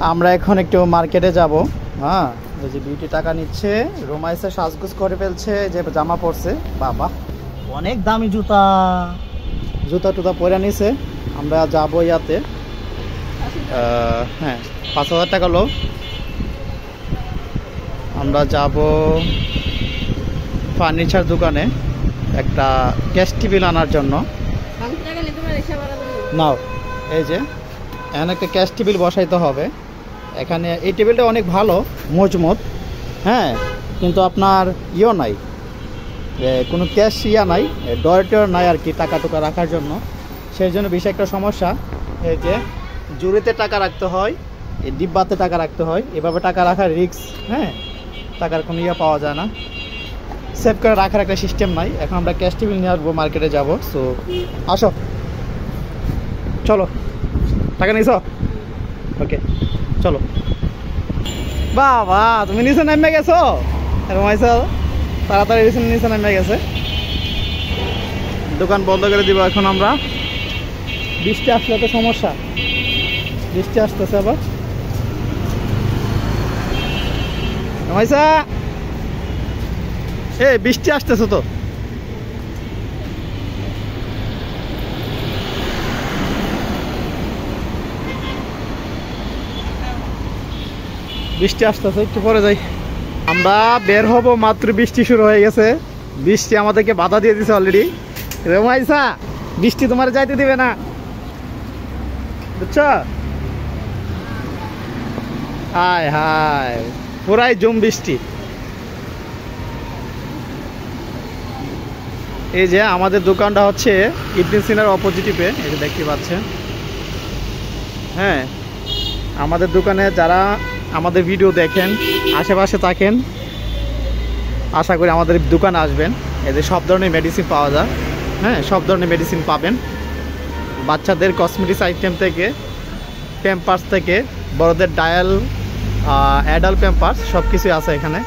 আমরা এখন একটু মার্কেটে যাব। হ্যাঁ, এই যে বিউটি টাকা নিচ্ছে, রোমাইসে সাজগোজ করে ফেলছে, যে জামা পরছে। বাবা অনেক দামি জুতা টুতা পরে নিছে। আমরা যাবো ইয়াতে, হ্যাঁ 5,000 টাকা লো। আমরা যাব ফার্নিচার দোকানে একটা গ্যাস টেবিল আনার জন্য। নাও, এই যে এখানে একটা গ্যাস টেবিল বসাইতে হবে। এখানে এই টেবিলটা অনেক ভালো, মজবুত। হ্যাঁ, কিন্তু আপনার ইয়েও নাই, কোনো ক্যাশ নাই, ডয়ার নাই আর কি, টাকা টুকা রাখার জন্য। সেই জন্য বেশি একটা সমস্যা। এই যে জুড়িতে টাকা রাখতে হয়, এই ডিব্বাতে টাকা রাখতে হয়, এভাবে টাকা রাখার রিস্ক। হ্যাঁ, টাকার কোনো ইয়ে পাওয়া যায় না, সেভ করে রাখার একটা সিস্টেম নাই। এখন আমরা ক্যাশ টেবিল নিয়ে আসবো, মার্কেটে যাব। সো আসো, চলো। টাকা নিয়েছ? ওকে, চলো। বাবা তুমি নিচে নামে গেছো, রোমাইসা তাড়াতাড়ি নিচে নামে গেছে। দোকান বন্ধ করে দিব এখন আমরা। বৃষ্টি আসলে তো সমস্যা, বৃষ্টি আসতেছে আবার। রোমাইসা, বৃষ্টি আসতেছে তো। বৃষ্টি আসতেছে, একটু পরে যাই। আমরা বের হব মাত্র বৃষ্টি শুরু হয়ে গেছে। বৃষ্টি আমাদেরকে বাধা দিয়ে দিছে অলরেডি। রোমাইসা, বৃষ্টি তোমার যাইতে দিবে না, বুঝছো? হায় হায়, পুরাই জুম বৃষ্টি। এই যে আমাদের দোকানটা হচ্ছে ইবনে সিনার অপোজিটিভে, এই যে দেখতে পাচ্ছেন। হ্যাঁ, আমাদের দোকানে যারা আমাদের ভিডিও দেখেন, আশেপাশে থাকেন, আশা করি আমাদের দোকানে আসবেন। এদের সব ধরনের মেডিসিন পাওয়া যায়। হ্যাঁ, সব ধরনের মেডিসিন পাবেন, বাচ্চাদের কসমেটিক্স আইটেম থেকে, প্যাম্পার্স থেকে, বড়দের ডায়াল, অ্যাডাল্ট প্যাম্পার্স, সব কিছুই আছে এখানে।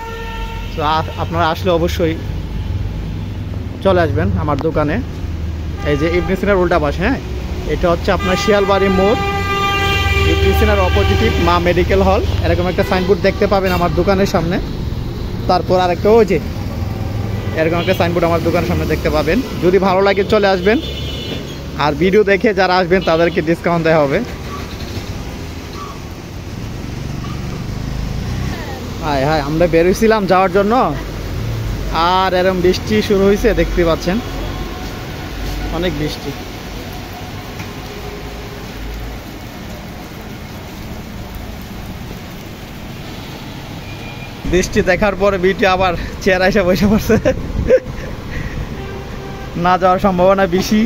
তো আপনারা আসলে অবশ্যই চলে আসবেন আমার দোকানে। এই যে ইবনে সিনার উল্টা পাশে, হ্যাঁ, এটা হচ্ছে আপনার শিয়ালবাড়ি মোড়, ইবনে সিনার অপোজিটিভ মা মেডিকেল হল। এরকম একটা সাইনবোর্ড দেখতে পাবেন আমার দোকানের সামনে। তারপর আরেকটা ওই যে এরকম একটা সাইনবোর্ড আমার দোকানের সামনে দেখতে পাবেন। যদি ভালো লাগে চলে আসবেন, আর ভিডিও দেখে যারা আসবেন তাদেরকে ডিসকাউন্ট দেওয়া হবে। হায় হায়, আমরা বেরোইছিলাম যাওয়ার জন্য, আর এরকম বৃষ্টি শুরু হয়েছে, দেখতে পাচ্ছেন অনেক বৃষ্টি। বৃষ্টি দেখার পরে বিটি আবার চেয়ারে এসে বসে পড়ছে। না যাওয়ার সম্ভাবনা বেশি,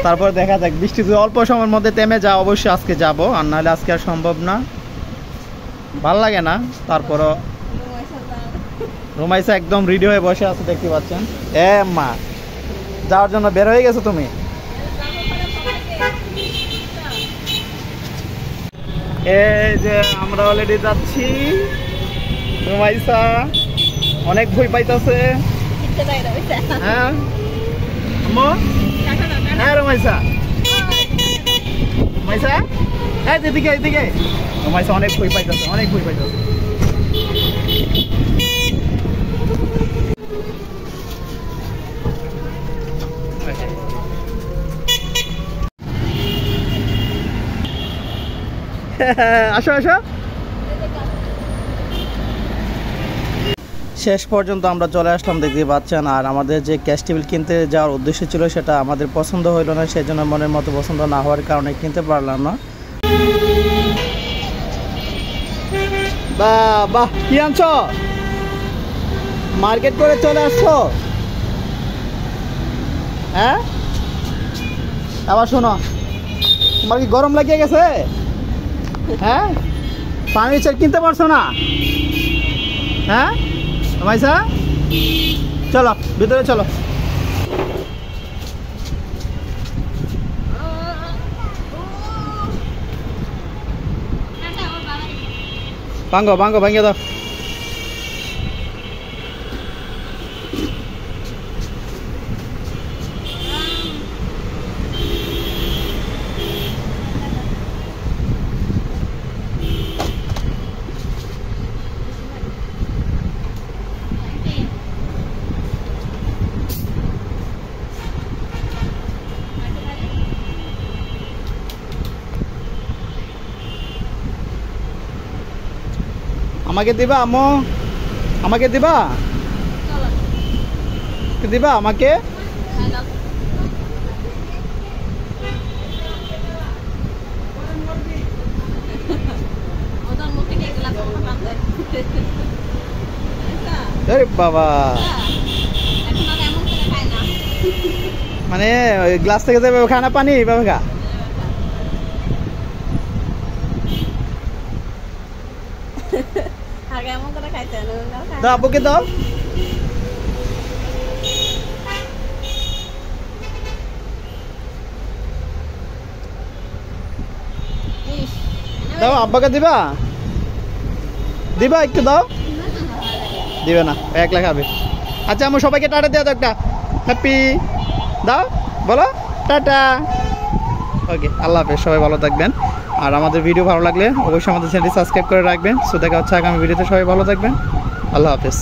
তারপর দেখা যাক। বৃষ্টি যদি অল্প সময়ের মধ্যে থেমে যায় অবশ্যই আজকে যাব, আর নাহলে আজকে আর সম্ভব না, ভাল লাগে না। তারপরও রোমাইসা একদম রেডি হয়ে বসে আছে, দেখতে পাচ্ছেন। মা যাওয়ার জন্য বের হয়ে গেছো তুমি? এই যে আমরা অলরেডি যাচ্ছি। রোমাইসা অনেক ভয় পাইতেছে। হ্যাঁ হ্যাঁ, রোমাইসা রোমাইসা, এদিকে এদিকে। রোমাইসা অনেক ভয় পাইতেছে, অনেক ভয় পাইতেছে। আসো আসো। শেষ পর্যন্ত আমরা চলে আসলাম, দেখতে পাচ্ছেন। আর আমাদের যে ক্যাশ টেবিল কিনতে যাওয়ার উদ্দেশ্য ছিল সেটা আমাদের পছন্দ হইল না, সেই জন্য মনের মতো পছন্দ না হওয়ার কারণে কিনতে পারলাম না। বাহ বাহ, কি আনছো? মার্কেট করে চলে আসছো? হ্যাঁ, আবার শোনো, তোমার কি গরম লাগিয়ে গেছে? হ্যাঁ, ফার্নিচার কিনতে পারছো না? হ্যাঁ রোমাইসা, চলো ভিতরে চলো। ভাঙ্গো ভাঙ্গো, ভাঙ্গে দাও। আমাকে দিবা আম্মু? আমাকে দিবা? দিবা আমাকে? আরে বাবা, মানে ওই গ্লাস থেকে যাবে খানা পানি এইভাবে খা। দাও আব্বুকে দাও। দাও আব্বাকে দিবা? দিবা একটু দাও। দিবে না, একলা খাবে। আচ্ছা আমার সবাইকে টাটা দেওয়া দাও একটা। হ্যাপি দাও, বলো টাটা। ওকে, আল্লাহ হাফেজ, সবাই ভালো থাকবেন। আর আমাদের ভিডিও ভালো লাগলে অবশ্যই আমাদের চ্যানেলটি সাবস্ক্রাইব করে রাখবেন। সো দেখা হচ্ছে আগামী ভিডিওতে, সবাই ভালো থাকবেন। আল্লাহ হাফেজ।